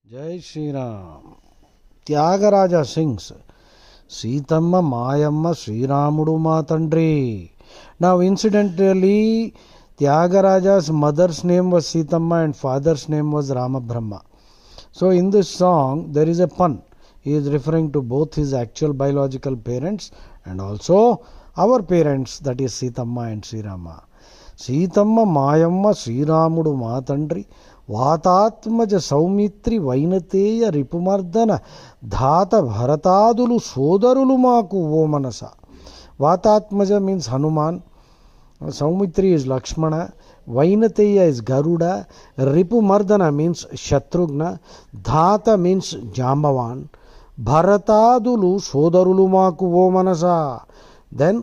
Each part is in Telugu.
Jai Shri Ram. Tyagaraja sings, Sitamma Mayamma Sri Ramudu Matandri. Now incidentally, Tyagaraja's mother's name was Sitamma and father's name was Ramabrahma. So in this song, there is a pun. He is referring to both his actual biological parents and also our parents, that is Sitamma and Sri Rama. Sitamma Mayamma Sri Ramudu Matandri. వాతాత్మజ Saumitri Vainateya రిపుమర్దన Dhata భరతాదులు సోదరులు మాకు ఓ మనస. Vatatmaja means Hanuman, Saumitri is Lakshmana, Vainateya is Garuda, Ripumardana means Shatrughna, Dhata means Jambavan, భరతాదులు సోదరులు మాకు ఓ మనస. Then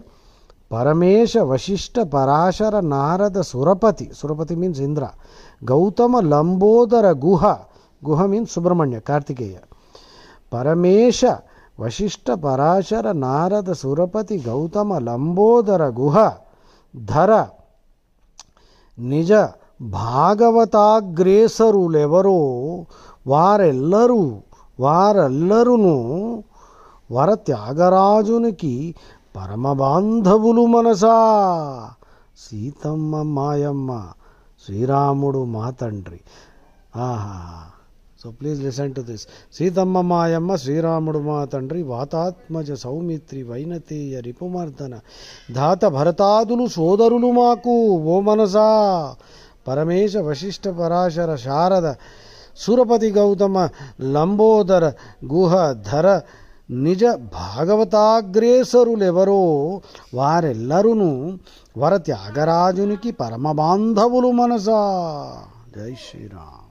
Paramesha Vashishtha Parashara Narada Surapati, Surapati means Indra, Gautama Lambodara Guha, Guha means Subrahmanya Karthikeya, పరమేశ వశిష్ఠ పరాశర నారద సురపతి గౌతమ లంబోదర గుహ ధర నిజ భాగవతాగ్రేసరులెవరో వారెల్లరును వర త్యాగరాజునికి పరమబాంధవులు మనసా. సీతమ్మ మాయమ్మ శ్రీరాముడు మా తండ్రి. So please listen to this. Seethamma మాయమ్మ శ్రీరాముడు మా తండ్రి, వాతాత్మజ సౌమిత్రి వైనతేయ రిపుమర్దన ధాత భరతాదులు సోదరులు మాకు ఓ మనసా. పరమేశ వశిష్ఠ పరాశర శారద సురపతి గౌతమ లంబోదర గుహ ధర నిజ భాగవతాగ్రేసరులెవరో వారెల్లరును వర త్యాగరాజునికి పరమబాంధవులు మనసా. జై శ్రీరామ్.